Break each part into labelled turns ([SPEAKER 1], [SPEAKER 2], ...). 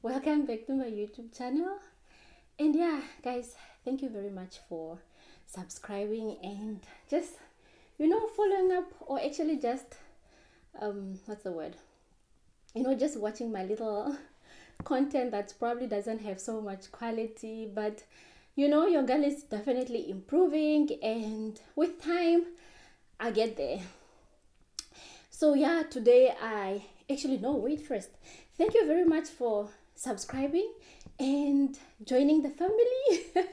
[SPEAKER 1] Welcome back to my YouTube channel. And yeah, guys, thank you very much for subscribing and just, following up, or actually just, what's the word? Just watching my little content that probably doesn't have so much quality, but your girl is definitely improving, and with time, I get there. So yeah, today I actually no wait first. Thank you very much for subscribing and joining the family.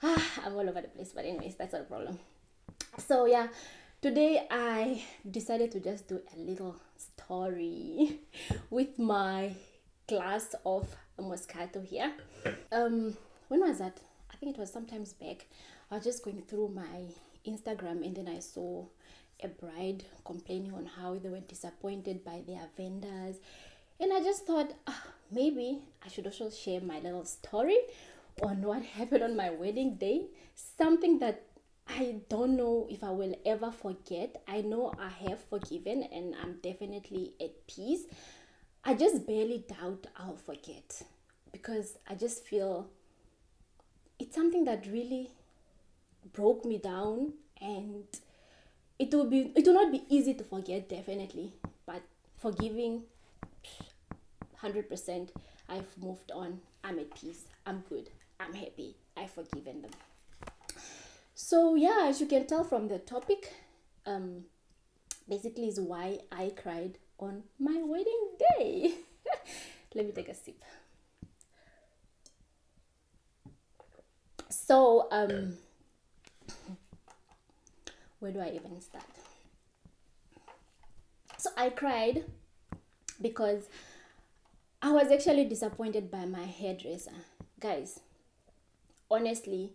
[SPEAKER 1] I'm all over the place, but anyways, that's not a problem. So yeah, today I decided to just do a little story with my glass of Moscato here. When was that? I think it was sometimes back. I was just going through my Instagram, and then I saw a bride complaining on how they were disappointed by their vendors, and I just thought, maybe I should also share my little story on what happened on my wedding day. Something that I don't know if I will ever forget. I know I have forgiven and I'm definitely at peace. I just barely doubt I'll forget, because I just feel it's something that really broke me down, and it will not be easy to forget, definitely, but forgiving, 100%. I've moved on. I'm at peace. I'm good. I'm happy. I've forgiven them. So yeah, as you can tell from the topic, um basically is why I cried on my wedding day. Let me take a sip. So where do I even start? So I cried because I was actually disappointed by my hairdresser. Guys, honestly,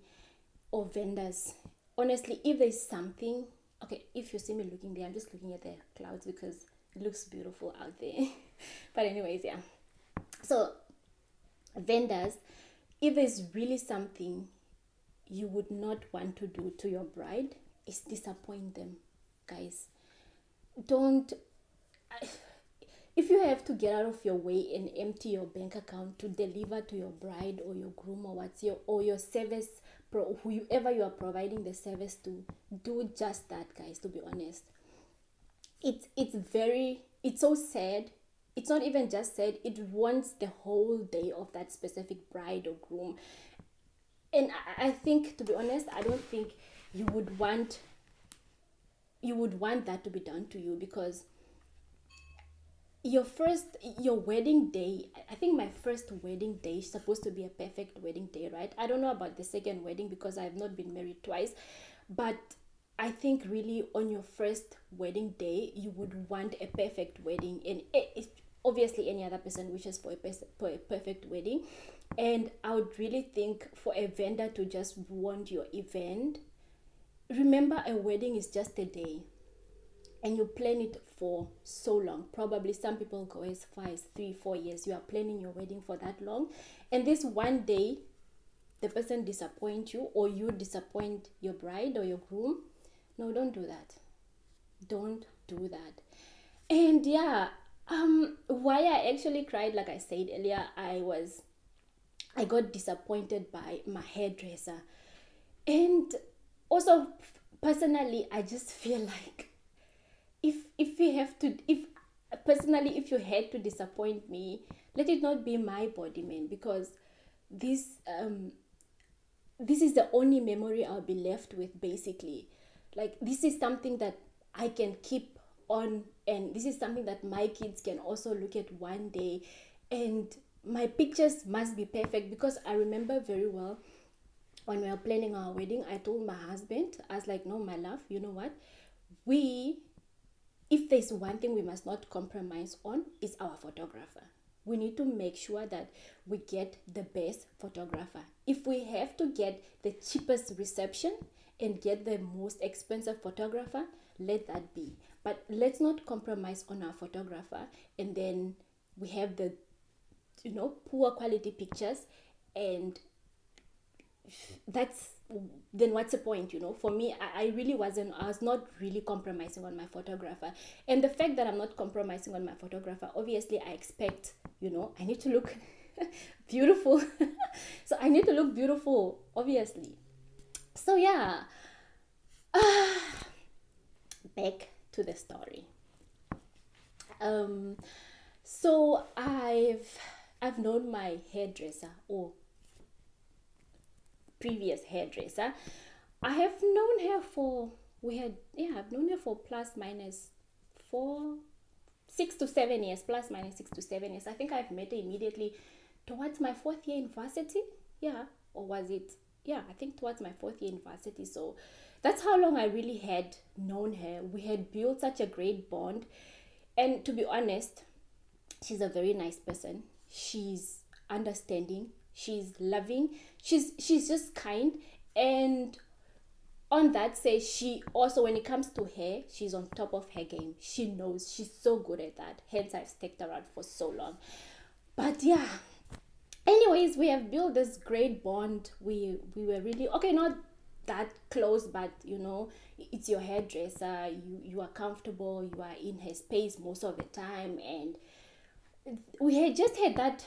[SPEAKER 1] or vendors, honestly, if there's something, okay, if you see me looking there, I'm just looking at the clouds because it looks beautiful out there. But anyways, yeah. So vendors, if there's really something you would not want to do to your bride, is disappoint them. Guys, don't, if you have to get out of your way and empty your bank account to deliver to your bride or your groom, or your service whoever you are providing the service to, do just that, guys. To be honest, it's so sad. It's not even just sad, it wants the whole day of that specific bride or groom. And I think, to be honest, I don't think you would want that to be done to you, because your wedding day, I think my first wedding day is supposed to be a perfect wedding day, right? I don't know about the second wedding because I've not been married twice, but I think really on your first wedding day you would want a perfect wedding. And obviously any other person wishes for a perfect wedding, and I would really think for a vendor to just want your event. Remember, a wedding is just a day, and you plan it for so long. Probably some people go as far as 3-4 years. You are planning your wedding for that long, and this one day the person disappoint you, or you disappoint your bride or your groom. No, don't do that. Don't do that. And yeah, why I actually cried, like I said earlier, I got disappointed by my hairdresser. And also, personally, I just feel like, if you have to, if personally, if you had to disappoint me, let it not be my body, man, because this this is the only memory I'll be left with, basically. Like, this is something that I can keep on, and this is something that my kids can also look at one day. And my pictures must be perfect, because I remember very well when we were planning our wedding, I told my husband, I was like, no, my love, you know what? If there's one thing we must not compromise on, is our photographer. We need to make sure that we get the best photographer. If we have to get the cheapest reception and get the most expensive photographer, let that be. But let's not compromise on our photographer, and then we have the poor quality pictures, and that's then what's the point? For me, I was not really compromising on my photographer. And the fact that I'm not compromising on my photographer, obviously I expect, I need to look beautiful. So I need to look beautiful, obviously. So yeah, back to the story. Um, so I've known my hairdresser, or previous hairdresser. I have known her for, I've known her for plus minus 4 6 to 7 years, plus minus 6 to 7 years. I think I've met her immediately towards my fourth year university. Yeah, or was it? Yeah, I think towards my fourth year university. So that's how long I really had known her. We had built such a great bond. And to be honest, she's a very nice person. She's understanding. She's loving. She's just kind. And on that say, she also, when it comes to hair, she's on top of her game. She knows, she's so good at that, hence I've stuck around for so long. But yeah, anyways, we have built this great bond. We were really okay, not that close, but it's your hairdresser. You are comfortable, you are in her space most of the time, and we had just had that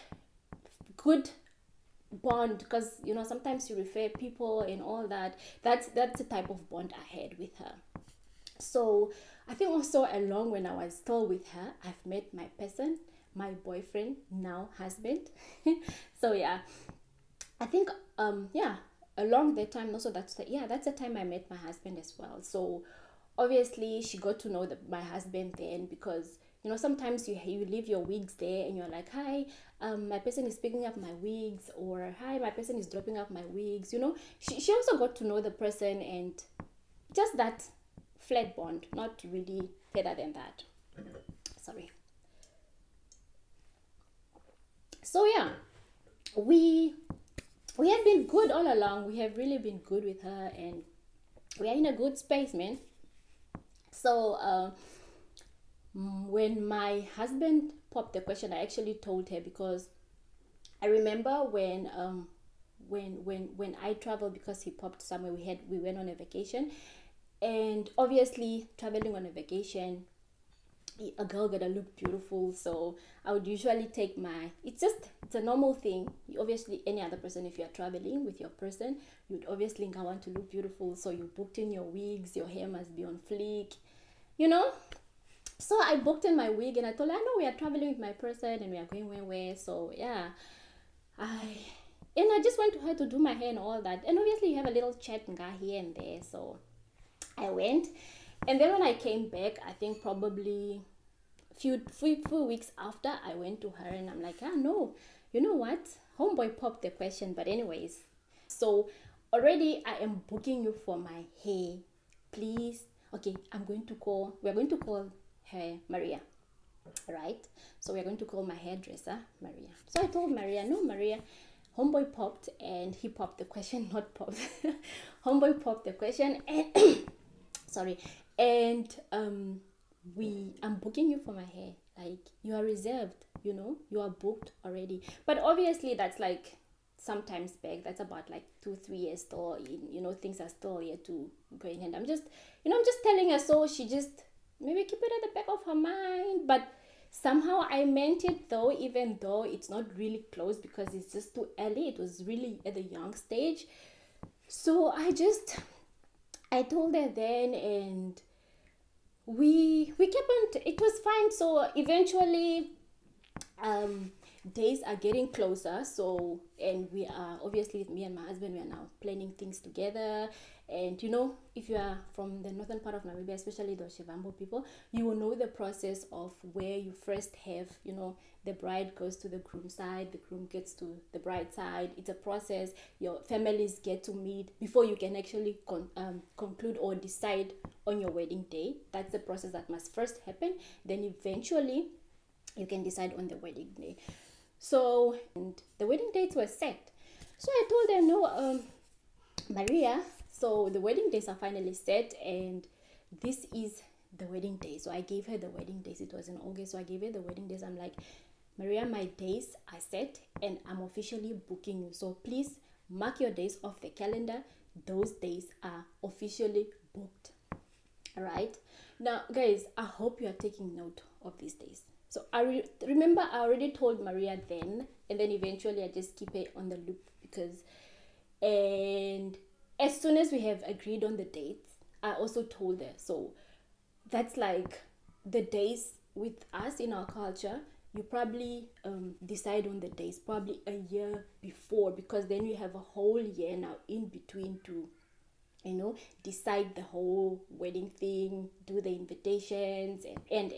[SPEAKER 1] good bond, because sometimes you refer people and all that. That's the type of bond I had with her. So I think also along, when I was still with her, I've met my person, my boyfriend, now husband. So yeah, I think yeah, along that time also, that's the time I met my husband as well. So obviously she got to know my husband then, because sometimes you leave your wigs there and you're like, hi, my person is picking up my wigs, or hi, my person is dropping up my wigs. She also got to know the person, and just that flat bond, not really further than that. Sorry. So yeah, we we have been good all along. We have really been good with her, and we are in a good space, man. So when my husband popped the question, I actually told her, because I remember when I traveled, because he popped somewhere. We went on a vacation, and obviously traveling on a vacation, a girl gotta look beautiful. So I would usually take it's a normal thing. Obviously, any other person, if you're traveling with your person, you'd obviously want to look beautiful. So you booked in your wigs, your hair must be on fleek, you know. So I booked in my wig, and I told her, I know we are traveling with my person and we are going where. So yeah, I I just went to her to do my hair and all that. And obviously you have a little chat here and there. So I went, and then when I came back, I think probably few weeks after, I went to her and I'm like, no, you know what? Homeboy popped the question, but anyways. So already I am booking you for my hair. Please. Okay, we're going to call her Maria. Right? So we're going to call my hairdresser Maria. So I told Maria, no, Maria, homeboy popped, and he popped the question, not popped. Homeboy popped the question, and sorry, and I'm booking you for my hair. Like, you are reserved, you are booked already. But obviously that's like sometimes back. That's about like 2 3 years still in, things are still yet to go in. And I'm just telling her, so she just maybe keep it at the back of her mind. But somehow I meant it, though, even though it's not really close, because it's just too early. It was really at the young stage. So I told her then, and we kept on. It was fine. So eventually, days are getting closer. So, and we are obviously, me and my husband, we are now planning things together. And if you are from the northern part of Namibia, especially the Shivambo people, you will know the process of where you first have, the bride goes to the groom side, the groom gets to the bride side. It's a process. Your families get to meet before you can actually conclude or decide on your wedding day. That's the process that must first happen. Then eventually you can decide on the wedding day. So, and the wedding dates were set. So I told her, no, Maria, so the wedding days are finally set, and this is the wedding day. So I gave her the wedding days. It was in August, so I gave her the wedding days. I'm like, Maria, my days are set, and I'm officially booking you. So please mark your days off the calendar. Those days are officially booked. All right. Now, guys, I hope you are taking note of these days. So I remember I already told Maria then, and then eventually I just keep her on the loop because, and as soon as we have agreed on the dates, I also told her. So that's like the days with us in our culture. You probably decide on the days probably a year before, because then you have a whole year now in between to, you know, decide the whole wedding thing, do the invitations, and.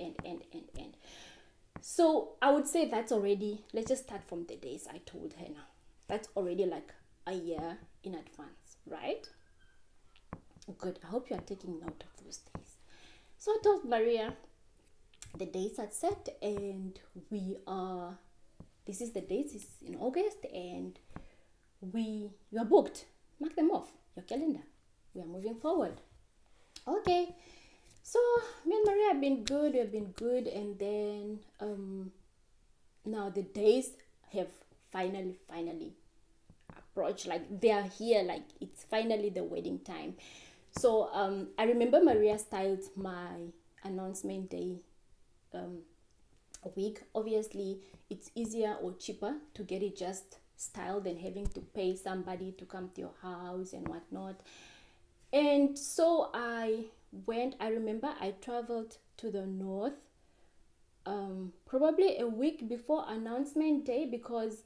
[SPEAKER 1] So I would say that's already, let's just start from the days I told her now. That's already like a year in advance, right? Good. I hope you are taking note of those days. So I told Maria the dates are set, and we are, this is the dates, it's in August, and you are booked. Mark them off your calendar. We are moving forward. Okay. So me and Maria have been good. We've been good, and then now the days have finally approached. Like they are here. Like it's finally the wedding time. So I remember Maria styled my announcement day a week. Obviously, it's easier or cheaper to get it just styled than having to pay somebody to come to your house and whatnot. And so I remember I traveled to the north probably a week before announcement day, because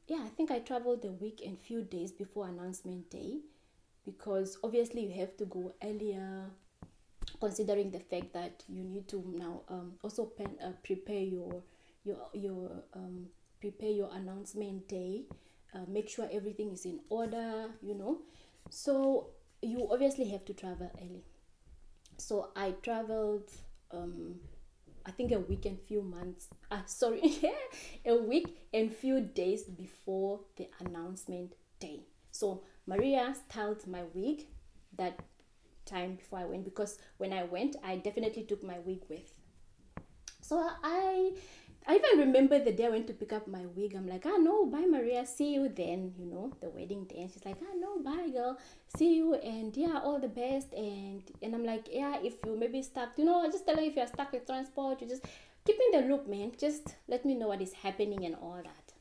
[SPEAKER 1] yeah, I think I traveled a week and few days before announcement day, because obviously you have to go earlier, considering the fact that you need to now also prepare your announcement day, make sure everything is in order, you know. So you obviously have to travel early. So I traveled I think a week and few months sorry a week and few days before the announcement day. So Maria styled my wig that time before I went, because when I went I definitely took my wig with. So I even remember the day I went to pick up my wig. I'm like, no, bye Maria, see you then, you know, the wedding day. And she's like, no, bye girl, see you, and yeah, all the best. And I'm like, yeah, if you maybe stuck, you know, just tell her if you're stuck with transport, you just keep in the loop, man. Just let me know what is happening and all that.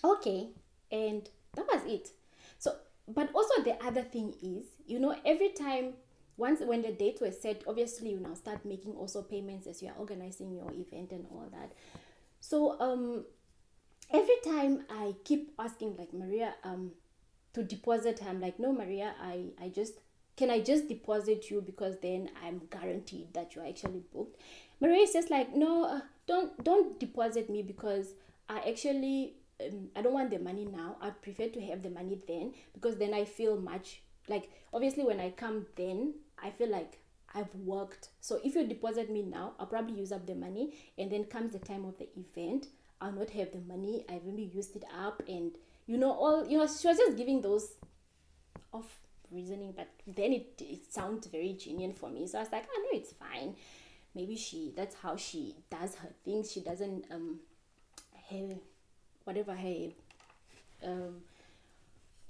[SPEAKER 1] Okay, and that was it. So but also the other thing is, you know, every time, once when the dates were set, obviously you now start making also payments as you are organizing your event and all that. So every time I keep asking like Maria to deposit her, I'm like, no Maria, I just, can I just deposit you, because then I'm guaranteed that you're actually booked. Maria is just like, no, don't deposit me, because I actually I don't want the money now. I'd prefer to have the money then, because then I feel much like, obviously when I come then I feel like I've worked. So if you deposit me now, I'll probably use up the money, and then comes the time of the event, I'll not have the money. I've only used it up, and you know, all, you know, she was just giving those off reasoning, but then it sounds very genuine for me. So I was like, no, it's fine. Maybe that's how she does her things. She doesn't her whatever um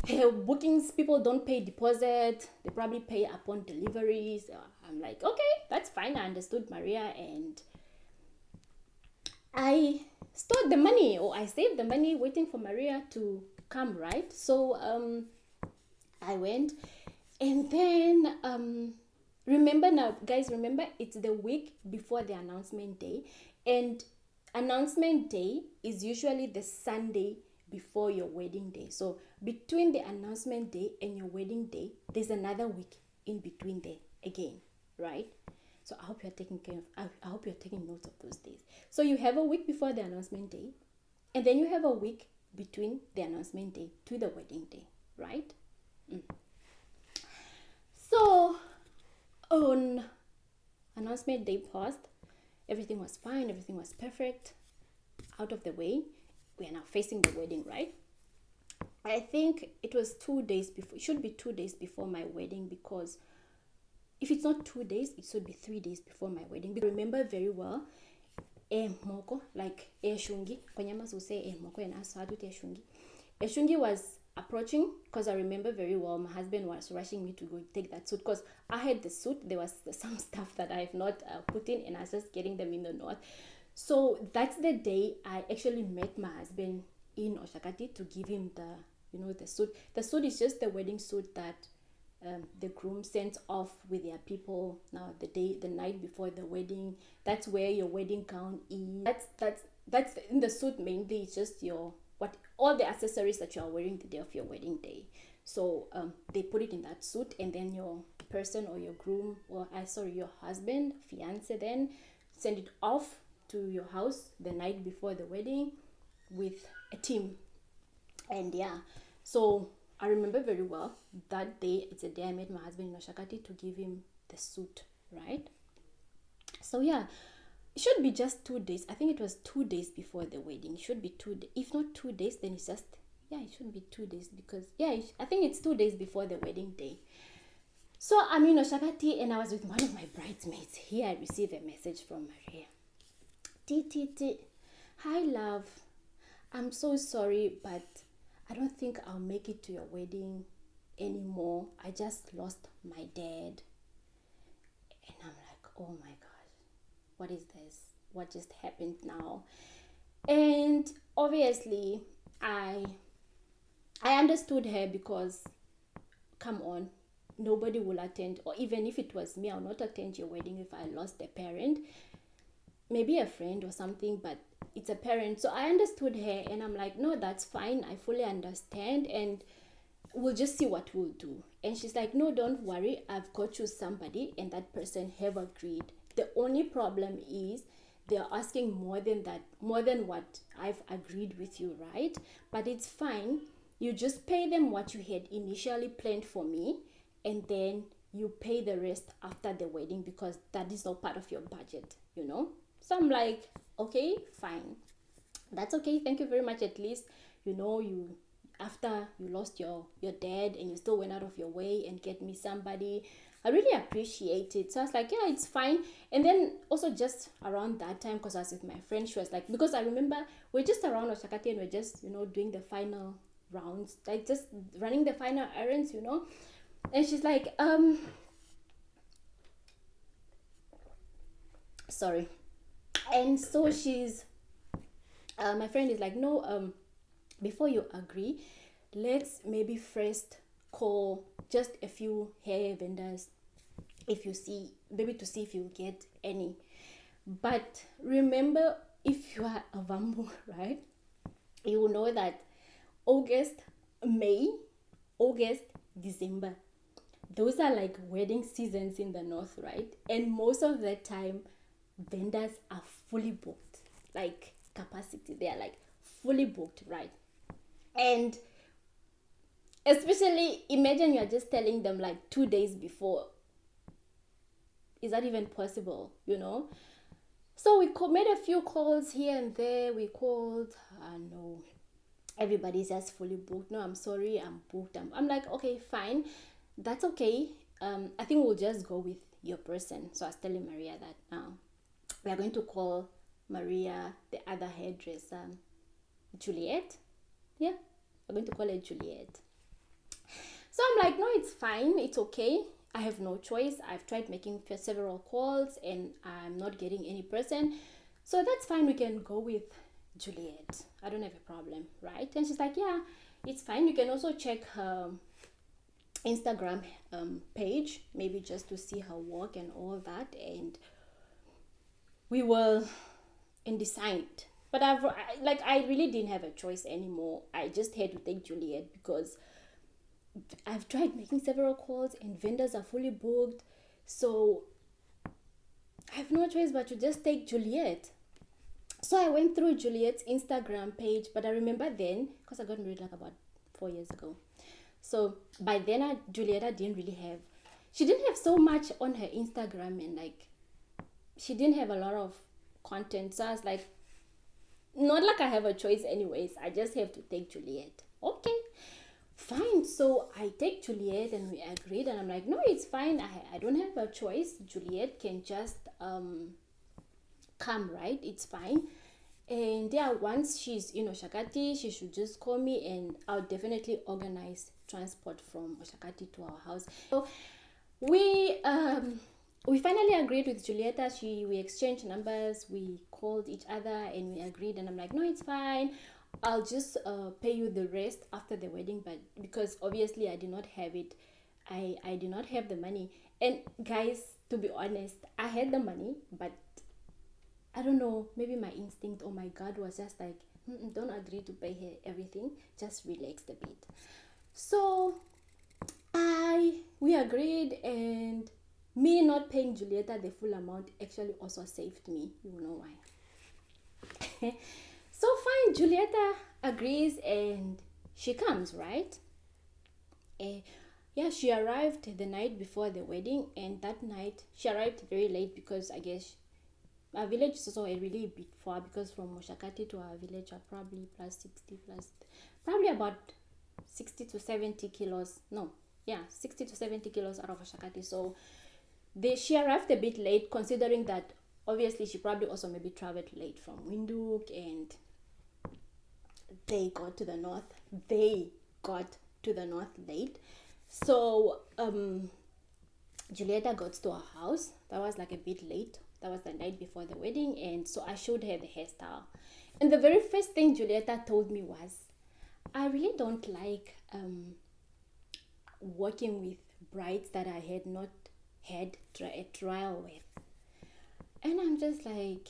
[SPEAKER 1] her bookings, people don't pay deposit, they probably pay upon delivery. So I'm like, okay, that's fine. I understood Maria, and I stored the money, or I saved the money waiting for Maria to come, right? So I went, and then remember now, guys, remember it's the week before the announcement day, and announcement day is usually the Sunday before your wedding day. So between the announcement day and your wedding day, there's another week in between there again, right? So I hope you're taking care of, I hope you're taking notes of those days. So you have a week before the announcement day, and then you have a week between the announcement day to the wedding day, right? So on announcement day passed, everything was fine, everything was perfect, out of the way. We are now facing the wedding, right? I think it was 2 days before, it should be 2 days before my wedding, because if it's not 2 days, it should be 3 days before my wedding. Because I remember very well, moko, like shungi, Konyamas will say moko, and Aswatu shungi. Shungi was approaching, because I remember very well my husband was rushing me to go take that suit, because I had the suit, there was some stuff that I have not put in, and I was just getting them in the north. So that's the day I actually met my husband in Oshakati to give him the suit. The suit is just the wedding suit that the groom sends off with their people. Now the night before the wedding, that's where your wedding gown is. That's in the suit mainly. It's just all the accessories that you are wearing the day of your wedding day. So they put it in that suit, and then your person or your groom, or your husband, fiance, then send it off to your house the night before the wedding with a team. And yeah, so I remember very well that day. It's a day I met my husband in Oshakati to give him the suit, right? So yeah, it should be just 2 days. I think it was 2 days before the wedding. It should be 2 days. If not 2 days, then it's just, yeah, it should be 2 days, because yeah, I think it's 2 days before the wedding day. So I'm in Oshakati and I was with one of my bridesmaids. Here I received a message from Maria. T. Hi love. I'm so sorry, but I don't think I'll make it to your wedding anymore. I just lost my dad. And I'm like, oh my gosh, what is this? What just happened now? And obviously I understood her, because come on, nobody will attend, or even if it was me, I'll not attend your wedding if I lost a parent. Maybe a friend or something, but it's a parent. So I understood her, and I'm like, no, that's fine, I fully understand, and we'll just see what we'll do. And she's like, no, don't worry, I've got you somebody, and that person have agreed. The only problem is they're asking more than what I've agreed with you, right? But it's fine, you just pay them what you had initially planned for me, and then you pay the rest after the wedding, because that is all part of your budget. So I'm like, okay, fine, that's okay, thank you very much. At least you after you lost your dad, and you still went out of your way and get me somebody. I really appreciate it. So I was like, yeah, it's fine. And then also just around that time, because I was with my friend, she was like, because I remember we're just around Oshakati, and we're just doing the final rounds, like just running the final errands. And she's like, sorry. And so my friend is like, no, before you agree, let's maybe first call just a few hair vendors, if you see, maybe to see if you get any. But remember, if you are a Vambu, right, you will know that May, August, December, those are like wedding seasons in the north, right? And most of the time, vendors are fully booked, like capacity, they are like fully booked, right? And especially imagine you're just telling them like 2 days before. Is that even possible? So we made a few calls here and there. We called, no, everybody's just fully booked. No, I'm sorry, I'm booked. I'm like, okay, fine, that's okay. I think we'll just go with your person. So I was telling Maria that now we are going to call Maria, the other hairdresser, Juliet. Yeah, we're going to call her Juliet. So I'm like, no, it's fine, it's okay. I have no choice. I've tried making several calls and I'm not getting any person. So that's fine, we can go with Juliet. I don't have a problem, right? And she's like, yeah, it's fine. You can also check her Instagram page, maybe just to see her work and all that. And we will decide. But I really didn't have a choice anymore. I just had to take Juliet, because I've tried making several calls and vendors are fully booked. So I have no choice but to just take Juliet. So I went through Juliet's Instagram page, but I remember then, because I got married like about 4 years ago. So by then, Julieta she didn't have so much on her Instagram, and like, she didn't have a lot of content. So I was like, not like I have a choice anyways. I just have to take Juliet. Okay, fine. So I take Juliet and we agreed, and I'm like, no, it's fine. I don't have a choice. Juliet can just come, right? It's fine. And yeah, once she's in Oshakati, she should just call me and I'll definitely organize transport from Oshakati to our house. So we we finally agreed with Julieta. We exchanged numbers, we called each other, and we agreed. And I'm like, no, it's fine. I'll just pay you the rest after the wedding, but because obviously I did not have it, I did not have the money. And guys, to be honest, I had the money, but I don't know, maybe my instinct or my gut was just like, don't agree to pay her everything, just relax a bit. So we agreed, and me not paying Julieta the full amount actually also saved me. You know why? So fine, Julieta agrees and she comes, right? Yeah, she arrived the night before the wedding, and that night she arrived very late because I guess our village is also a really bit far, because from Moshakati to our village are probably plus 60 plus probably about 60 to 70 kilos. No, yeah, 60 to 70 kilos out of Moshakati. So she arrived a bit late, considering that obviously she probably also maybe traveled late from Windhoek, and they got to the north. They got to the north late. So Julieta got to our house. That was like a bit late. That was the night before the wedding, and so I showed her the hairstyle. And the very first thing Julieta told me was, I really don't like working with brides that I had not had a trial with. And I'm just like,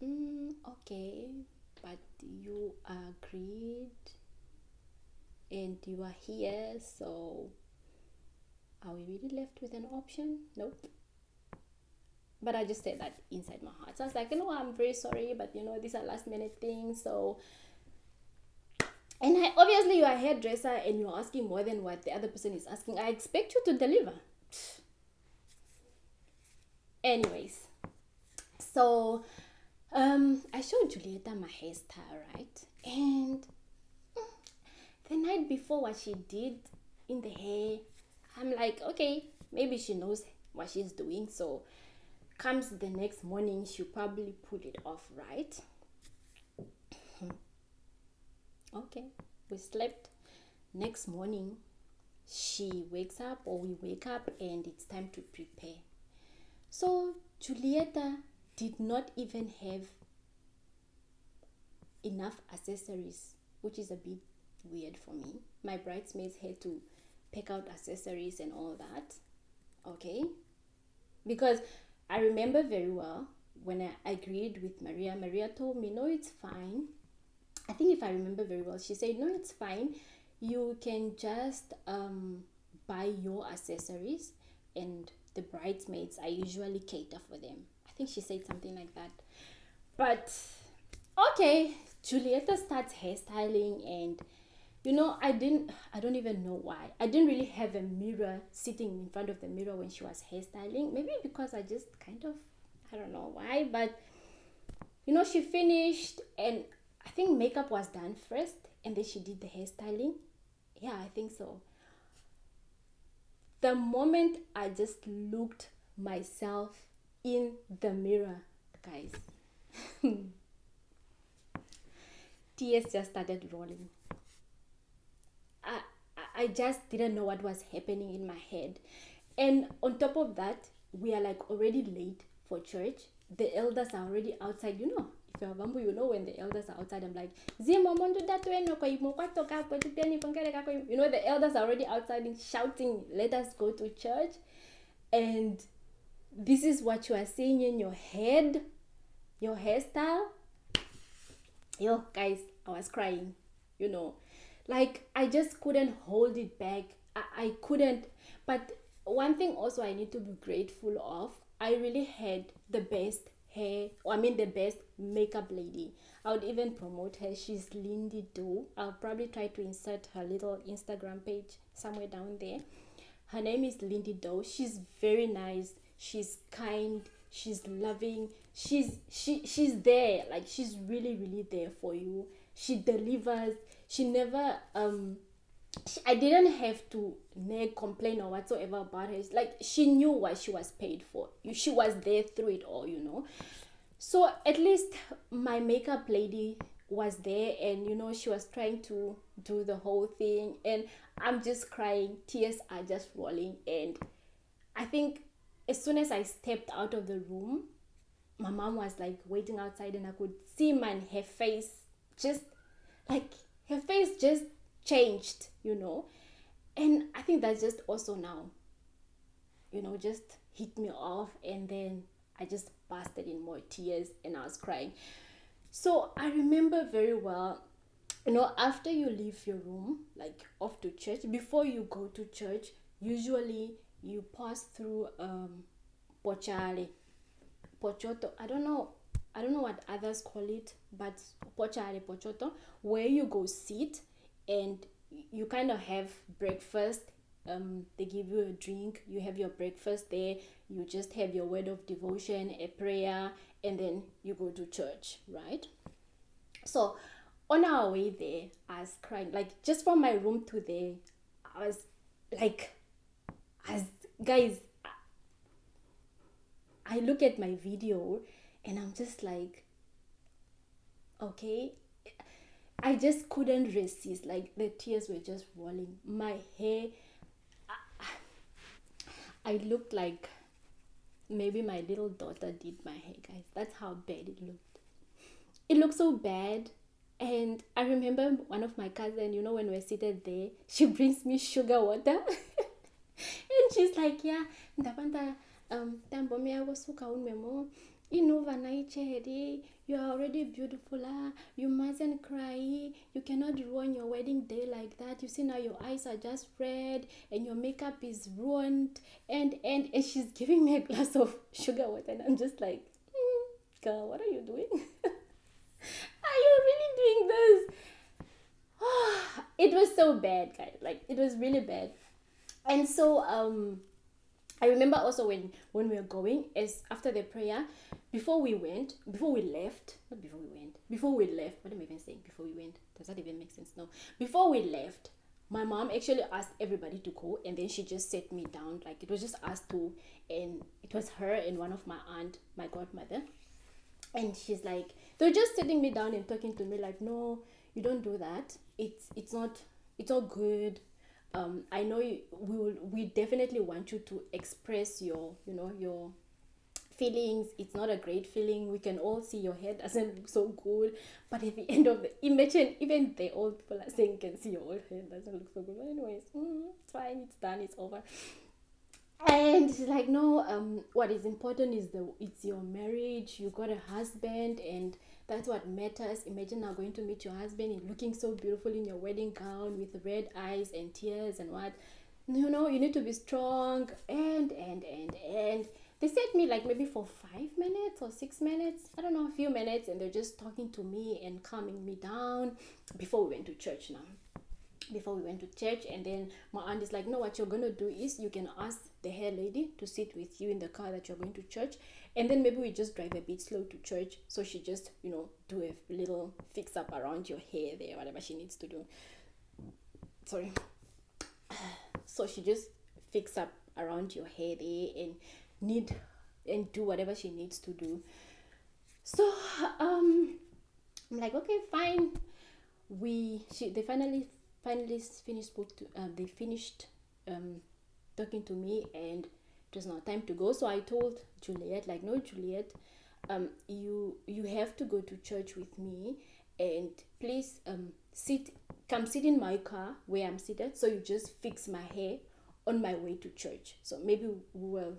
[SPEAKER 1] okay, but you agreed and you are here, so are we really left with an option? Nope. But I just said that inside my heart. So I was like, I'm very sorry, but these are last minute things. So, and obviously you're a hairdresser and you're asking more than what the other person is asking. I expect you to deliver. Anyways, so I showed Julieta my hairstyle, right? And the night before, what she did in the hair, I'm like, okay, maybe she knows what she's doing. So comes the next morning, she'll probably pull it off, right? Okay, we slept. Next morning, she wakes up, or we wake up, and it's time to prepare. So Julieta did not even have enough accessories, which is a bit weird for me. My bridesmaids had to pick out accessories and all that. Okay, because I remember very well when I agreed with Maria. Maria told me, no, it's fine. I think if I remember very well, she said, no, it's fine. You can just buy your accessories, and the bridesmaids, I usually cater for them. I think she said something like that. But okay, Julieta starts hairstyling, and I don't even know why. I didn't really have a mirror sitting in front of the mirror when she was hairstyling. Maybe because I just kind of, I don't know why, but she finished, and I think makeup was done first, and then she did the hairstyling. Yeah, I think so. The moment I just looked myself in the mirror, guys, tears just started rolling. I just didn't know what was happening in my head. And on top of that, we are like already late for church. The elders are already outside. If you're Bambu, when the elders are outside, I'm like, the elders are already outside and shouting, let us go to church. And this is what you are seeing in your head, your hairstyle. Yo, guys, I was crying, like I just couldn't hold it back. I couldn't. But one thing also I need to be grateful of, I really had the best the best makeup lady. I would even promote her. She's Lindy Doe. I'll probably try to insert her little Instagram page somewhere down there. Her name is Lindy Doe. She's very nice. She's kind. She's loving. She's there. Like, she's really, really there for you. She delivers. She never I didn't have to complain or whatsoever about her. It's like, she knew what she was paid for. She was there through it all, So at least my makeup lady was there, and she was trying to do the whole thing, and I'm just crying. Tears are just rolling, and I think as soon as I stepped out of the room, my mom was like waiting outside, and I could see, man, her face just like her face just changed, and I think that's just also now, just hit me off, and then I just busted in more tears and I was crying. So I remember very well, after you leave your room, like off to church, before you go to church, usually you pass through pochale, pochoto. I don't know what others call it, but pochale, pochoto, where you go sit and you kind of have breakfast. They give you a drink, you have your breakfast there, you just have your word of devotion, a prayer, and then you go to church, right? So on our way there, I was crying, like just from my room to there. I was like, as guys, I look at my video and I'm just like, okay, I just couldn't resist. Like the tears were just rolling. My hair, I looked like maybe my little daughter did my hair, guys. That's how bad it looked. It looked so bad. And I remember one of my cousins, when we're seated there, she brings me sugar water. And she's like, yeah, ndapanda tambomi yako suka unmemo. You are already beautiful. You mustn't cry. You cannot ruin your wedding day like that. You see now your eyes are just red and your makeup is ruined. And she's giving me a glass of sugar water, and I'm just like, girl, what are you doing? Are you really doing this? It was so bad, guys. Like it was really bad. And so I remember also when we were going, as after the prayer, before we left, what am I even saying? Before we went, does that even make sense? No. Before we left, my mom actually asked everybody to go, and then she just set me down. Like it was just us two, and it was her and one of my aunt, my godmother. And she's like, they're just sitting me down and talking to me like, no, you don't do that. It's all good. I know we definitely want you to express your feelings. It's not a great feeling. We can all see your hair doesn't look so good, but at the end of the imagine, even the old people are saying, can see your old hair doesn't look so good. But anyways, it's fine, it's done, it's over. And she's like, no, what is important is it's your marriage. You got a husband, and that's what matters. Imagine now going to meet your husband and looking so beautiful in your wedding gown with red eyes and tears and what. You need to be strong. And they set me like maybe for 5 minutes or 6 minutes, I don't know, a few minutes, and they're just talking to me and calming me down before we went to church now. And then my aunt is like, no, what you're going to do is you can ask the hair lady to sit with you in the car that you're going to church, and then maybe we just drive a bit slow to church. So she just do a little fix up around your hair there, whatever she needs to do. Sorry. So she just fix up around your hair there and do whatever she needs to do. So I'm like, okay, fine. They finally finished they finished talking to me, and it was now time to go. So I told Juliet, like, no, Juliet, you have to go to church with me, and please come sit in my car where I'm seated, so you just fix my hair on my way to church. So maybe we will,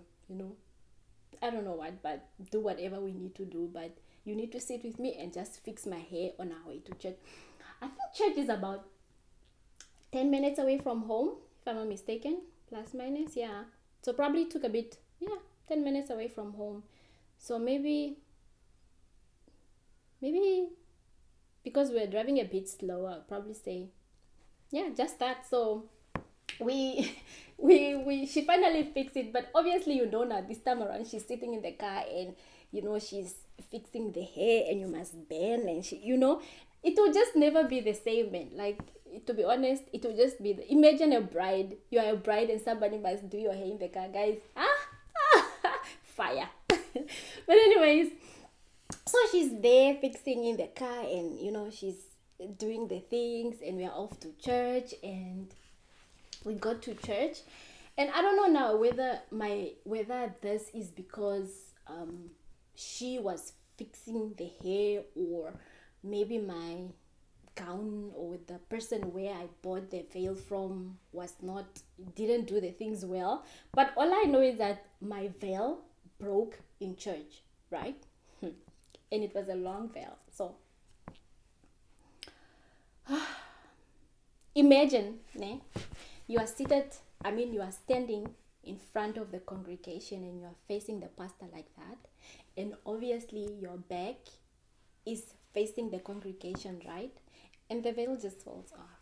[SPEAKER 1] I don't know what, but do whatever we need to do, but you need to sit with me and just fix my hair on our way to church. I think church is about 10 minutes away from home, if I'm not mistaken, plus minus, yeah. So probably took a bit, 10 minutes away from home. So maybe because we're driving a bit slower, I'll probably say, just that. So she finally fixed it, but obviously now this time around she's sitting in the car, and she's fixing the hair, and you must bend, and it will just never be the same, man. Like, to be honest, it will just be imagine a bride. You are a bride and somebody must do your hair in the car, guys. Fire. But anyways, so she's there fixing in the car, and she's doing the things, and we're off to church. And we got to church, And I don't know now whether this is because she was fixing the hair, or maybe my gown or the person where I bought the veil from was not didn't do the things well. But all I know is that my veil broke in church, right? And it was a long veil. So imagine, ne? You are seated, you are standing in front of the congregation and you are facing the pastor like that. And obviously your back is facing the congregation, right? And the veil just falls off.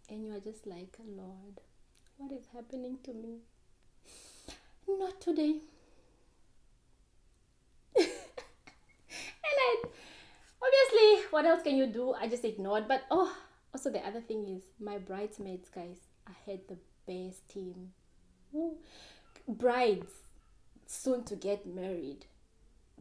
[SPEAKER 1] And you are just like, Lord, what is happening to me? Not today. And obviously, what else can you do? I just ignored. But also the other thing is, my bridesmaids, guys, I had the best team. Ooh. Brides soon to get married,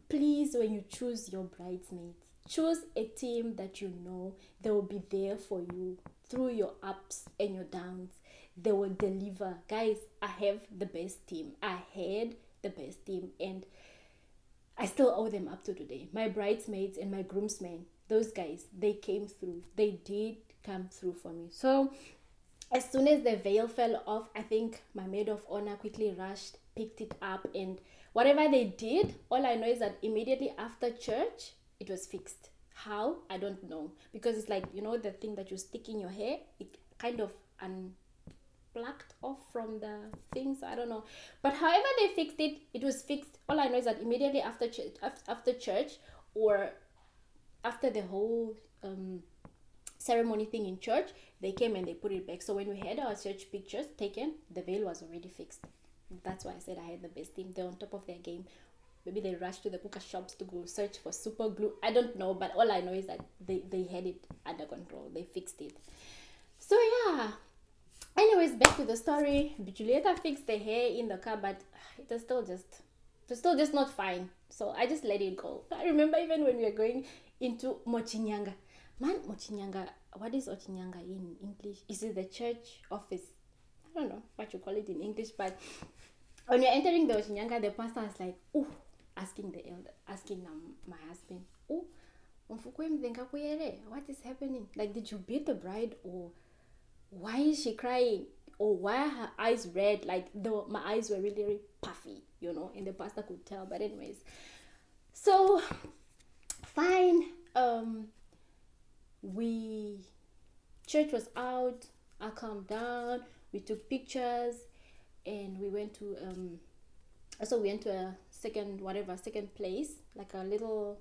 [SPEAKER 1] please, when you choose your bridesmaids, choose a team that you know they will be there for you through your ups and your downs. They will deliver. Guys, I have the best team. I had the best team, and I still owe them up to today. My bridesmaids and my groomsmen, those guys, they came through. They did come through for me. So as soon as the veil fell off, I think my maid of honor quickly rushed, picked it up, and whatever they did, all I know is that immediately after church, it was fixed. How? I don't know. Because it's like, the thing that you stick in your hair, it kind of unplucked off from the thing, so I don't know. But however they fixed it, it was fixed. All I know is that immediately after church, or after the whole ceremony thing in church, they came and they put it back. So when we had our church pictures taken, the veil was already fixed. That's why I said I had the best team. They're on top of their game. Maybe they rushed to the cooker shops to go search for super glue. I don't know, but all I know is that they had it under control. They fixed it. So yeah. Anyways, back to the story. Julieta fixed the hair in the car, but it was still just not fine. So I just let it go. I remember even when we were going into Mochinyanga. Man, Mochinyanga, what is Mochinyanga in English? Is it the church office? I don't know what you call it in English, but when you're entering the Mochinyanga, the pastor is like, asking my husband, what is happening? Like, did you beat the bride, or why is she crying, or why are her eyes red? Like, my eyes were really, really puffy, and the pastor could tell. But anyways, so fine. Church was out. I calmed down. We took pictures, and we went to a second place, like a little.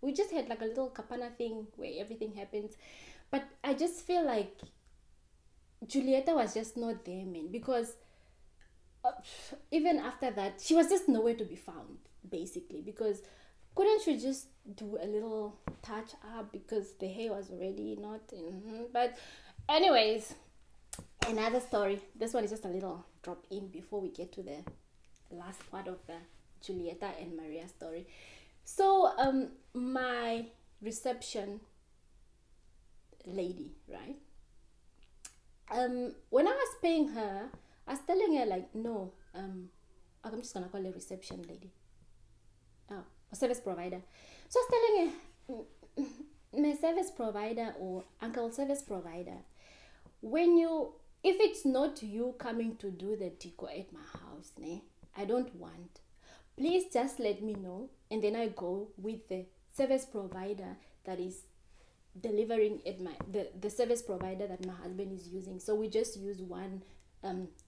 [SPEAKER 1] We just had like a little kapana thing where everything happens, but I just feel like Julieta was just not there, man, because even after that, she was just nowhere to be found, basically, because couldn't you just do a little touch up, because the hair was already not but anyways, another story. This one is just a little drop in before we get to the last part of the Julieta and Maria story. So my reception lady, right, when I was paying her, I was telling her, like, no, I'm just gonna call her reception lady, a service provider. So I was telling her, my service provider, or uncle service provider, if it's not you coming to do the deco at my house, I don't want. Please just let me know, and then I go with the service provider that is delivering at the service provider that my husband is using. So we just use one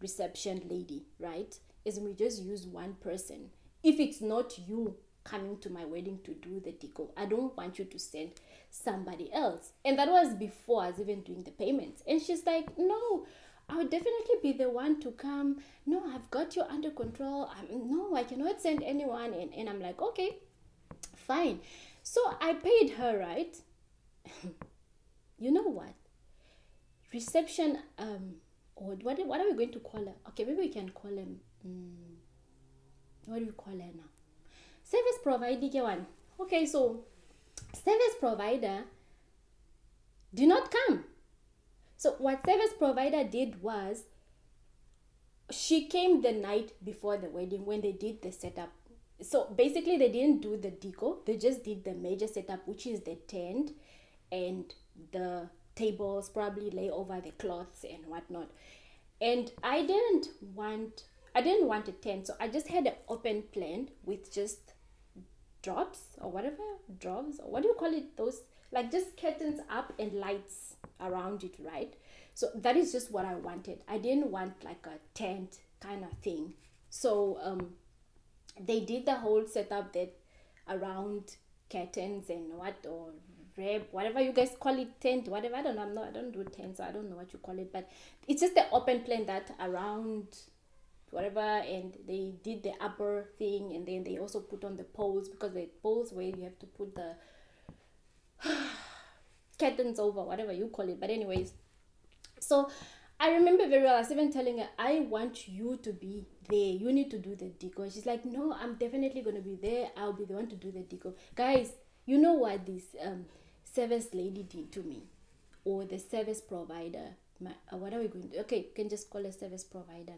[SPEAKER 1] reception lady, right? Is we just use one person. If it's not you coming to my wedding to do the deco, I don't want you to send somebody else. And that was before I was even doing the payments. And she's like, no, I would definitely be the one to come. No, I've got you under control. No, I cannot send anyone. And I'm like, okay, fine. So I paid her, right? You know what? Reception, or what are we going to call her? Okay, maybe we can call him, what do we call her now? Service provider one. Okay, so service provider did not come. So what service provider did was she came the night before the wedding when they did the setup. So basically they didn't do the deco, they just did the major setup, which is the tent and the tables, probably lay over the cloths and whatnot. And I didn't want a tent, so I just had an open plan with just drops or whatever, drops, or what do you call it, those, like just curtains up and lights around it, right? So that is just what I wanted. I didn't want like a tent kind of thing. So they did the whole setup that around curtains and what, or reb, whatever you guys call it, tent, whatever. I don't know, I don't do tents, so I don't know what you call it, but it's just the open plan that around whatever. And they did the upper thing, and then they also put on the poles, because the poles where you have to put the curtains over, whatever you call it. But anyways, so I remember very well, I was even telling her, I want you to be there, you need to do the deco. She's like, no, I'm definitely going to be there, I'll be the one to do the deco. Guys, you know what this service lady did to me, or the service provider, what are we going to, okay, you can just call a service provider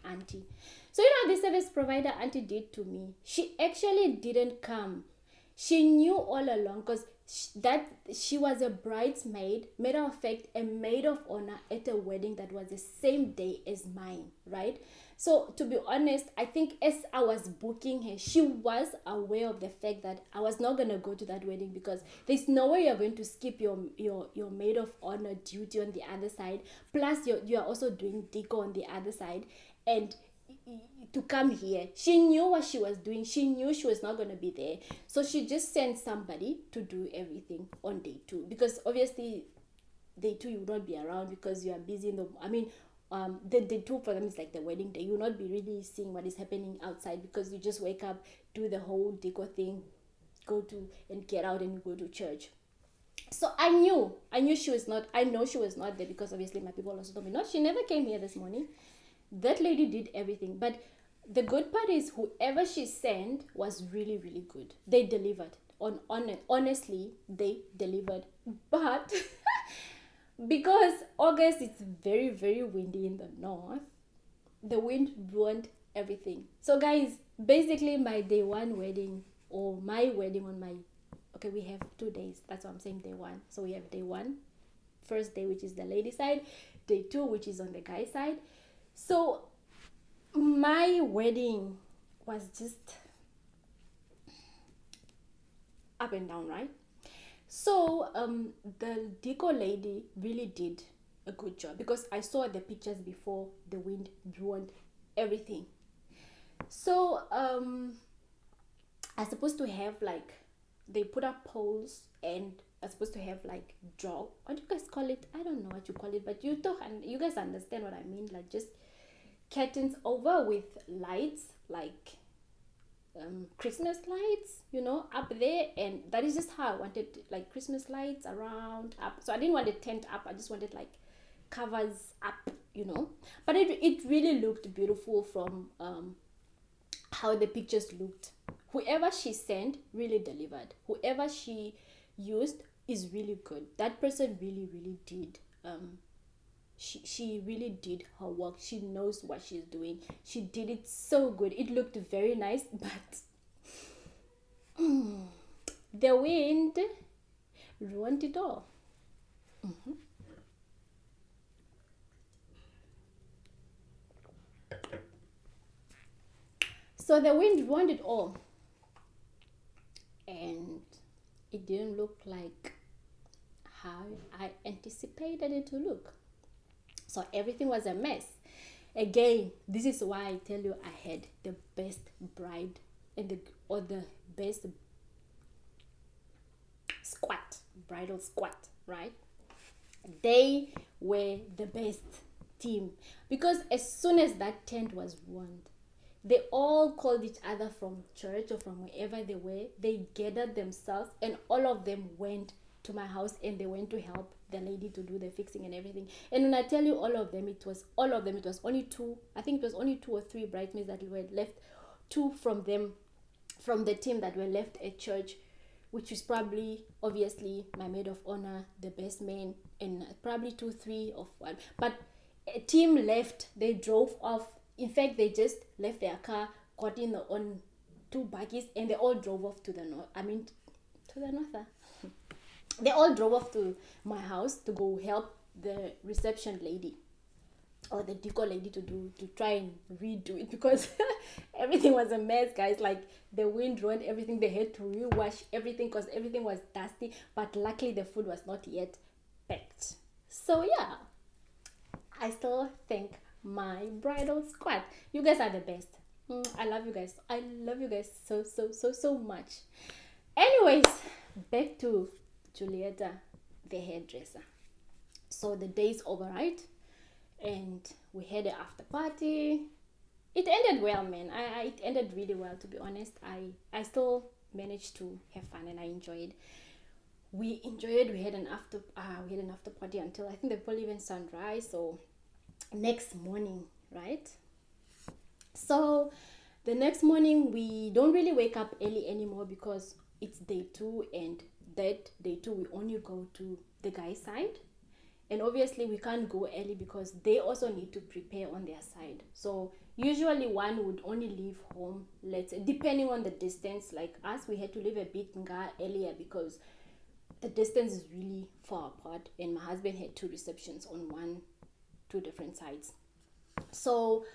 [SPEAKER 1] auntie. So you know what the service provider auntie did to me? She actually didn't come. She knew all along, because that she was a bridesmaid, matter of fact, a maid of honor at a wedding that was the same day as mine, right? So to be honest, I think as I was booking her, she was aware of the fact that I was not gonna go to that wedding, because there's no way you're going to skip your maid of honor duty on the other side, plus you're also doing deco on the other side, and to come here. She knew what she was doing. She knew she was not going to be there. So she just sent somebody to do everything on day 2, because obviously day 2 you will not be around, because you are busy in the, I mean, the day 2 for them is like the wedding day. You will not be really seeing what is happening outside, because you just wake up, do the whole deco thing, go to and get out, and you go to church. So I know she was not there, because obviously my people also told me, no, she never came here this morning. That lady did everything. But the good part is, whoever she sent was really, really good. They delivered. Honestly, they delivered. But because August, it's very, very windy in the north, the wind ruined everything. So guys, basically my day 1 wedding, or my wedding on my, okay, we have 2 days, that's what I'm saying, day 1. So we have day 1, first day, which is the lady side, day 2, which is on the guy side. So my wedding was just up and down, right? So the deco lady really did a good job, because I saw the pictures before the wind ruined everything. So I supposed to have, like, they put up poles, and I supposed to have like jog, what do you guys call it? I don't know what you call it, but you talk and you guys understand what I mean, like just curtains over with lights, like Christmas lights, up there. And that is just how I wanted, like Christmas lights around up. So I didn't want a tent up, I just wanted like covers up, but it really looked beautiful from how the pictures looked. Whoever she sent really delivered. Whoever she used is really good. That person really, really did she really did her work. She knows what she's doing. She did it so good. It looked very nice, but the wind ruined it all. So the wind ruined it all, and it didn't look like how I anticipated it to look. So everything was a mess. Again, this is why I tell you, I had the best bride and the best bridal squad, right? They were the best team, because as soon as that tent was ruined, they all called each other from church or from wherever they were. They gathered themselves, and all of them went to my house, and they went to help the lady to do the fixing and everything. And when I tell you all of them, it was only 2, I think it was only 2 or 3 bridesmaids that were left, 2 from the team that were left at church which is probably obviously my maid of honor, the best man, and probably 2, 3 of one. But a team left. They drove off. In fact, they just left their car, got in on 2 buggies, and they all drove off to the north. I mean, to the north. They all drove off to my house to go help the reception lady or the decor lady to try and redo it, because everything was a mess, guys. Like, the wind ruined everything. They had to rewash everything because everything was dusty, but luckily the food was not yet packed. So yeah, I still thank my bridal squad. You guys are the best. I love you guys. I love you guys so much. Anyways, back to Julieta, the hairdresser. So the day's over, right? And we had an after party. It ended well, man. It ended really well, to be honest. I still managed to have fun and I enjoyed. We enjoyed. We had an after party until I think the probably even sunrise. So next morning, right? So the next morning we don't really wake up early anymore because it's day 2, and that day 2 we only go to the guy's side. And obviously we can't go early because they also need to prepare on their side. So usually one would only leave home, let's say, depending on the distance. Like us, we had to leave a bit earlier because the distance is really far apart, and my husband had 2 receptions on 2 different sides. So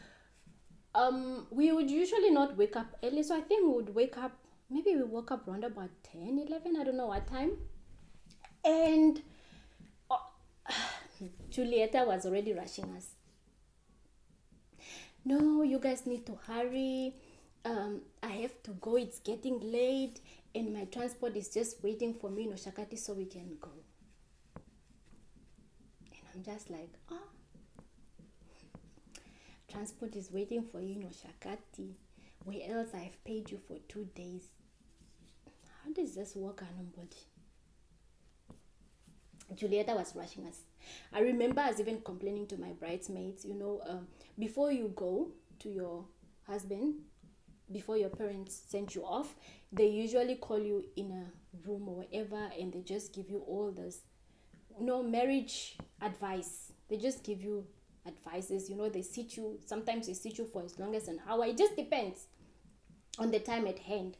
[SPEAKER 1] we would usually not wake up early. So I think we would wake up, maybe we woke up around about 10, 11, I don't know what time. And Julieta was already rushing us. No, you guys need to hurry. I have to go. It's getting late, and my transport is just waiting for me in Oshakati so we can go. And I'm just like, transport is waiting for you in Oshakati, where else I have paid you for 2 days. How does this work, Anambodi? Julieta was rushing us. I remember us even complaining to my bridesmaids, before you go to your husband, before your parents send you off, they usually call you in a room or whatever, and they just give you all this, marriage advice. They just give you advices, they sit you, sometimes they sit you for as long as an hour. It just depends on the time at hand.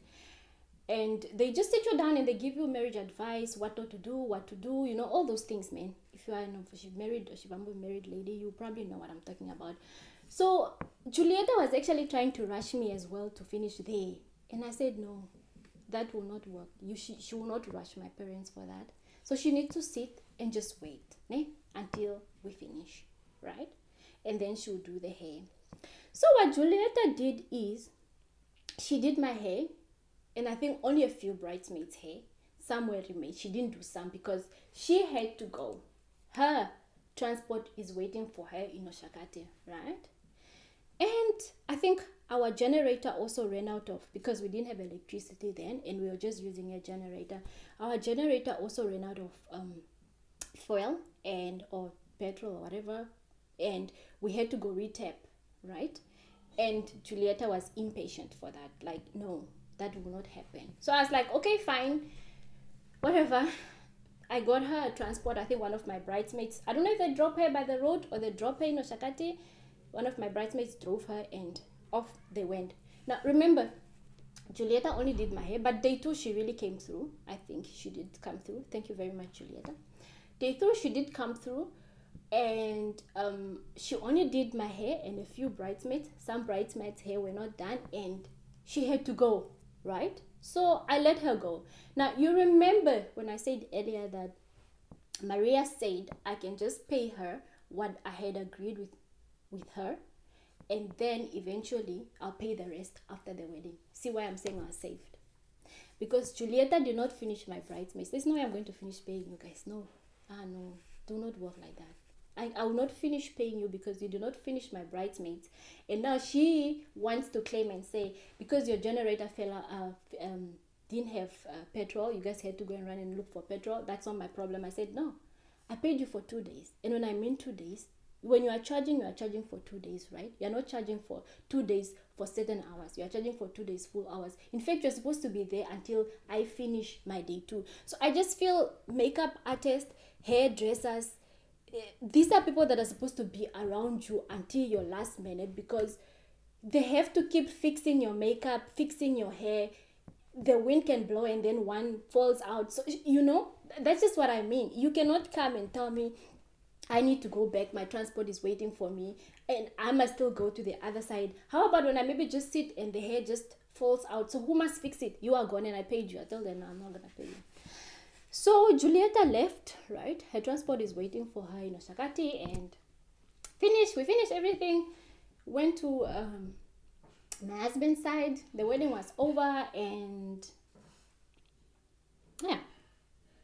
[SPEAKER 1] And they just sit you down and they give you marriage advice, what not to do, all those things, man. If you are married or a married lady, you probably know what I'm talking about. So Julieta was actually trying to rush me as well to finish there. And I said, no, that will not work. She will not rush my parents for that. So she needs to sit and just wait until we finish, right? And then she'll do the hair. So what Julieta did is, she did my hair, and I think only a few bridesmaids' hair. Some were remained. She didn't do some because she had to go. Her transport is waiting for her in Oshakati, right? And I think our generator also ran out of, because we didn't have electricity then and we were just using a generator. Our generator also ran out of fuel or petrol or whatever, and we had to go retap, right? And Julieta was impatient for that. Like, no, that will not happen. So I was like, okay, fine, whatever. I got her a transport. I think one of my bridesmaids, I don't know if they drop her by the road or they drop her in Oshakati. One of my bridesmaids drove her and off they went. Now remember, Julieta only did my hair, but day 2 she really came through. I think she did come through. Thank you very much, Julieta. Day 2 she did come through, and she only did my hair and a few bridesmaids. Some bridesmaids' hair were not done and she had to go, right? So I let her go. Now you remember when I said earlier that Maria said I can just pay her what I had agreed with her, and then eventually I'll pay the rest after the wedding. See why I'm saying I was saved? Because Julieta did not finish my bridesmaids. There's no way I'm going to finish paying you guys. No. No. Do not work like that. I will not finish paying you because you do not finish my bridesmaids. And now she wants to claim and say, because your generator didn't have petrol, you guys had to go and run and look for petrol. That's not my problem. I said, no, I paid you for 2 days. And when I mean 2 days, when you are charging for 2 days, right? You're not charging for 2 days for certain hours. You are charging for 2 days full hours. In fact, you're supposed to be there until I finish my day 2. So I just feel makeup artists, hairdressers, these are people that are supposed to be around you until your last minute, because they have to keep fixing your makeup, fixing your hair. The wind can blow and then one falls out. So that's just what I mean. You cannot come and tell me I need to go back, my transport is waiting for me, and I must still go to the other side. How about when I maybe just sit and the hair just falls out? So who must fix it? You are gone and I paid you. I told them, no, I'm not gonna pay you. So Julieta left, right? Her transport is waiting for her in Oshakati, and we finished everything. Went to my husband's side. The wedding was over, and yeah.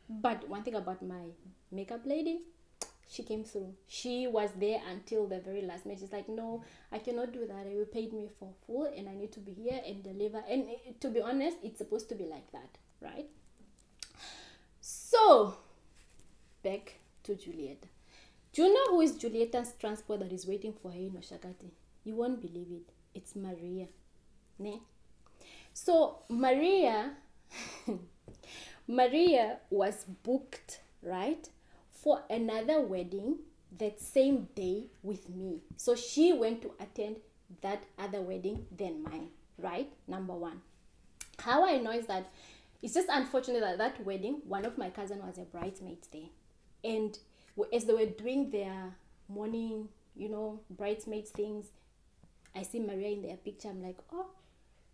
[SPEAKER 1] But one thing about my makeup lady, she came through. She was there until the very last minute. She's like, no, I cannot do that. You paid me for full and I need to be here and deliver. And to be honest, it's supposed to be like that, right? So, back to Julieta. Do you know who is Julieta's transport that is waiting for her in Oshakati? You won't believe it. It's Maria. Ne? So, Maria was booked, right, for another wedding that same day with me. So she went to attend that other wedding than mine, right? Number one. How I know is that it's just unfortunate that wedding, one of my cousins was a bridesmaid there. And as they were doing their morning, bridesmaids things, I see Maria in their picture. I'm like, oh,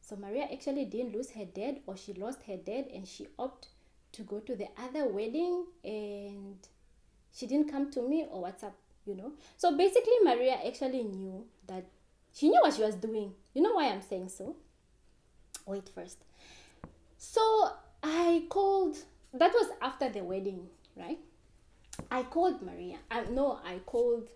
[SPEAKER 1] so Maria actually didn't lose her dad, or she lost her dad and she opted to go to the other wedding and she didn't come to me, or what's up, So basically Maria actually knew that she knew what she was doing. You know why I'm saying so? Wait first. So I called, that was after the wedding, right? I called Maria. I called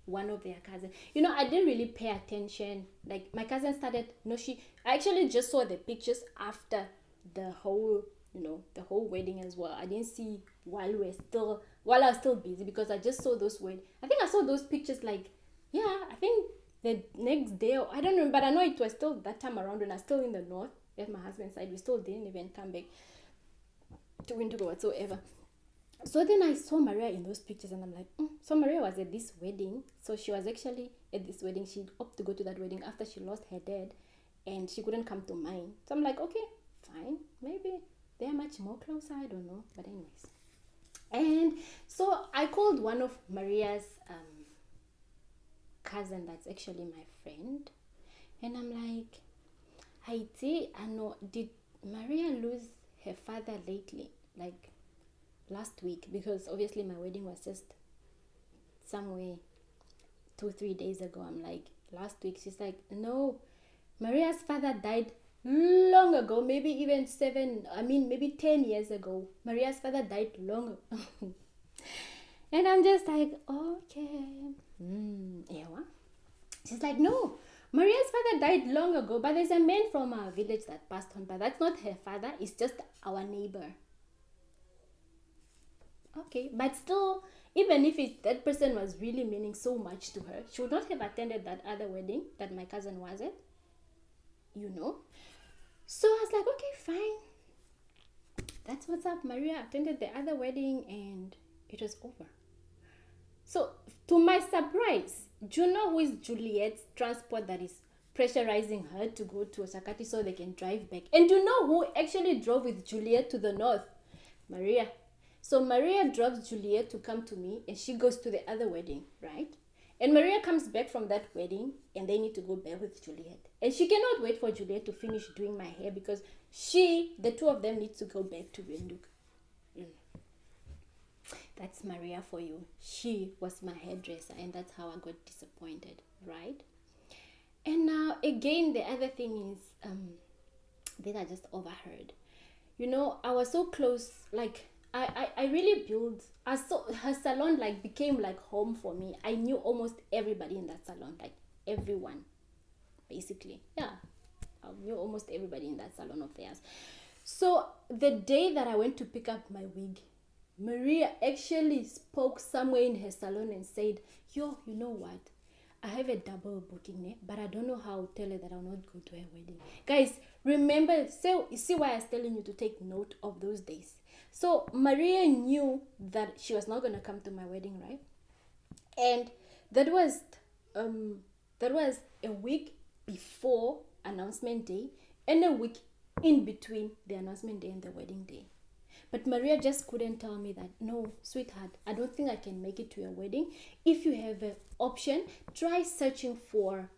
[SPEAKER 1] one of their cousins. I didn't really pay attention. Like my cousin started, I actually just saw the pictures after the whole wedding as well. I didn't see while I was still busy, because I just saw those I think I saw those pictures I think the next day, or I don't know, but I know it was still that time around when I was still in the north at my husband's side. We still didn't even come back to Windhoek whatsoever. So then I saw Maria in those pictures and I'm like, so Maria was at this wedding. So she was actually at this wedding. She opted to go to that wedding after she lost her dad and she couldn't come to mine. So I'm like, okay, fine. Maybe they're much more closer. I don't know. But anyways. And so I called one of Maria's cousin that's actually my friend. And I'm like, Haiti, I know, did Maria lose her father lately? Like last week, because obviously my wedding was just somewhere 2-3 days ago. I'm like, last week. She's like, no, Maria's father died long ago, maybe even maybe 10 years ago. Maria's father died long ago. And I'm just like, okay. Yeah. She's like, no, Maria's father died long ago, but there's a man from our village that passed on, but that's not her father, it's just our neighbor. Okay, but still, even if that person was really meaning so much to her, she would not have attended that other wedding that my cousin was at, So I was like, okay, fine. That's what's up. Maria attended the other wedding and it was over. So, to my surprise, do you know who is Juliet's transport that is pressurizing her to go to Oshakati so they can drive back? And do you know who actually drove with Juliet to the north? Maria. So Maria drops Juliet to come to me and she goes to the other wedding, right? And Maria comes back from that wedding and they need to go back with Juliet. And she cannot wait for Juliet to finish doing my hair because the two of them need to go back to Windhoek. That's Maria for you. She was my hairdresser and that's how I got disappointed, right? And now again, the other thing is that I just overheard. I was so close, like I really built her salon became like home for me. I knew almost everybody in that salon, like everyone, basically. Yeah, I knew almost everybody in that salon of theirs. So the day that I went to pick up my wig, Maria actually spoke somewhere in her salon and said, yo, you know what? I have a double booking, eh? But I don't know how to tell her that I'll not go to her wedding. Guys, remember, so you see why I was telling you to take note of those days. So Maria knew that she was not gonna come to my wedding, right? And that was um that was a week before announcement day and a week in between the announcement day and the wedding day. But Maria just couldn't tell me that, no, sweetheart, I don't think I can make it to your wedding. If you have an option, try searching for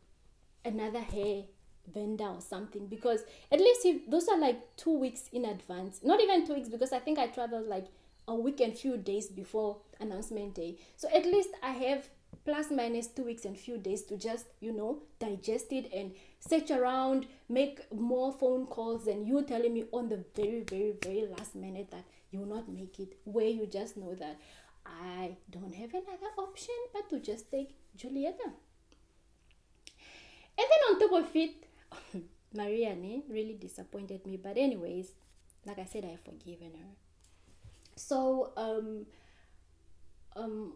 [SPEAKER 1] another hair vendor or something, because at least if those are like 2 weeks in advance, not even 2 weeks, because I think I traveled like a week and few days before announcement day. So at least I have plus minus 2 weeks and few days to just, digest it and search around, make more phone calls, and you telling me on the very, very, very last minute that you will not make it, where you just know that I don't have another option but to just take Julieta. And then on top of it, Maria really disappointed me. But anyways, like I said, I have forgiven her. So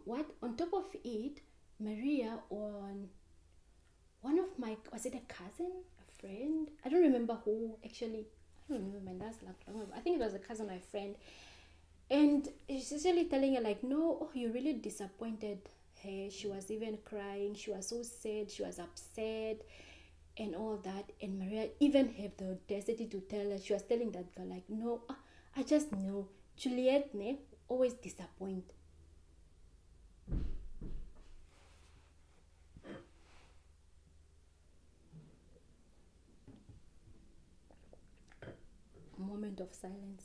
[SPEAKER 1] what on top of it, Maria, on one of my, was it a cousin, a friend? I don't remember who actually. I don't remember. My last long. I think it was a cousin or a friend. And she's actually telling her like, no, oh, you really disappointed her. She was even crying. She was so sad. She was upset and all that. And Maria even have the audacity to tell her. She was telling that girl like, no, I just know Juliet always disappoint. Moment of silence.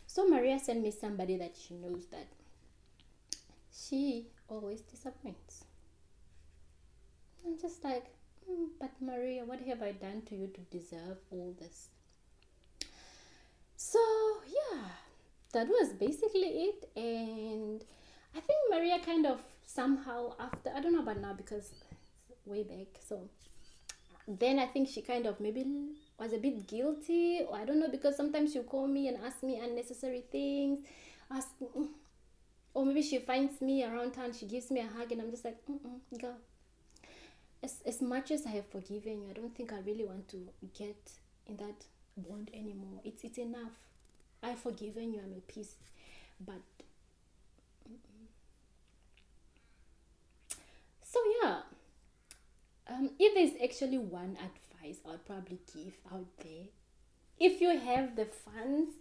[SPEAKER 1] So Maria sent me somebody that she knows that she always disappoints. I'm just like, but Maria, what have I done to you to deserve all this? So yeah, that was basically it. And I think Maria kind of somehow after, I don't know about now because it's way back. So then I think she kind of maybe was a bit guilty, or I don't know, because sometimes she'll call me and ask me unnecessary things, ask, or maybe she finds me around town, she gives me a hug, and I'm just like, girl. As much as I have forgiven you, I don't think I really want to get in that bond anymore. It's enough. I've forgiven you. I'm at peace. But so yeah, if there's actually one advice I'll probably give out there, if you have the funds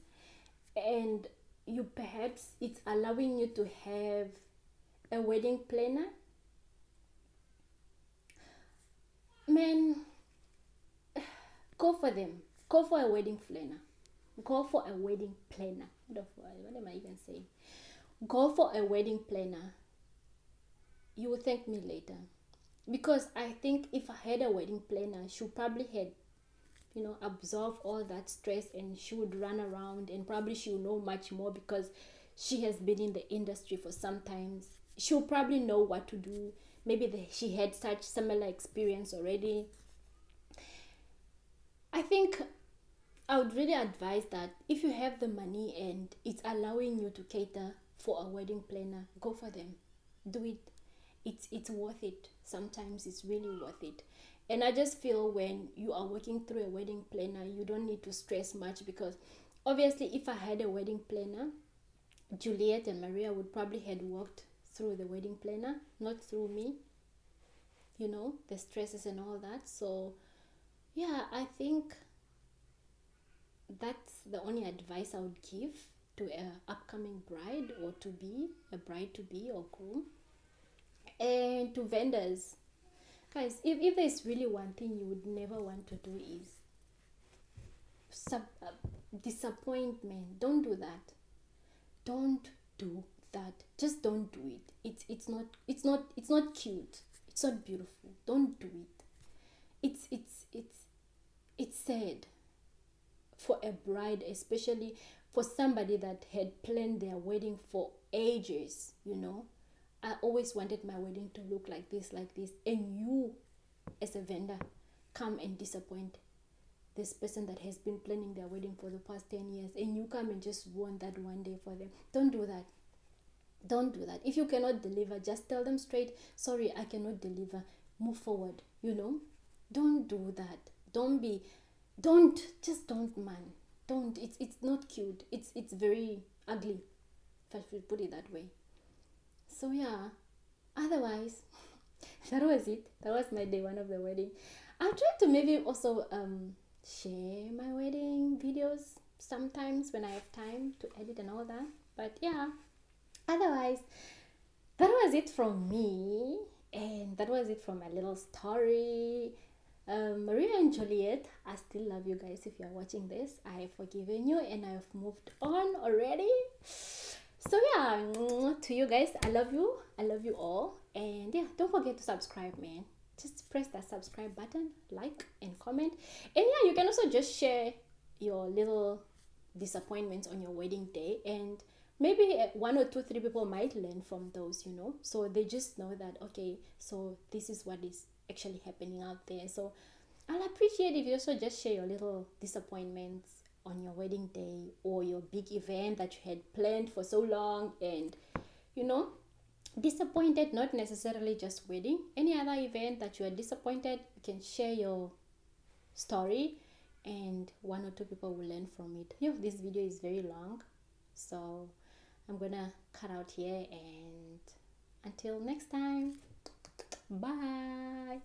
[SPEAKER 1] and you perhaps it's allowing you to have a wedding planner, man, go for them. Go for a wedding planner. Go for a wedding planner. What am I even saying? Go for a wedding planner. You will thank me later. Because I think if I had a wedding planner, she would probably had, absorb all that stress, and she would run around, and probably she will know much more because she has been in the industry for some time. She'll probably know what to do. Maybe she had such similar experience already. I think I would really advise that if you have the money and it's allowing you to cater for a wedding planner, go for them. Do it. It's worth it. Sometimes it's really worth it. And I just feel when you are working through a wedding planner, you don't need to stress much, because obviously if I had a wedding planner, Juliet and Maria would probably had worked through the wedding planner, not through me. The stresses and all that. So yeah, I think that's the only advice I would give to a upcoming bride, or to be a bride to be or groom. And to vendors, guys, if there's really one thing you would never want to do is disappointment. Don't do that. Don't do that. Just don't do it. It's not cute. It's not beautiful. Don't do it. It's sad for a bride, especially for somebody that had planned their wedding for ages. I always wanted my wedding to look like this, and you, as a vendor, come and disappoint. this person that has been planning their wedding for the past 10 years, and you come and just ruin that one day for them. Don't do that. Don't do that. If you cannot deliver, just tell them straight, sorry, I cannot deliver. Move forward, you know. Don't do that. Don't, man. Don't. It's not cute. It's very ugly, if I should put it that way. So yeah, otherwise, that was it. That was my day one of the wedding. I'll try to maybe also share my wedding videos sometimes when I have time to edit and all that. But yeah, otherwise, that was it from me, and that was it from my little story. Maria and Juliet, I still love you guys. If you are watching this, I have forgiven you and I have moved on already. So yeah, to you guys, I love you. I love you all. And yeah, don't forget to subscribe, man. Just press that subscribe button, like and comment. And yeah, you can also just share your little disappointments on your wedding day, and maybe one or two, three people might learn from those, you know. So they just know that, okay, so this is what is actually happening out there. So I'll appreciate if you also just share your little disappointments on your wedding day, or your big event that you had planned for so long, and you know, disappointed, not necessarily just wedding, any other event that you are disappointed, you can share your story, and one or two people will learn from it. This video is very long, so I'm gonna cut out here, and until next time, bye.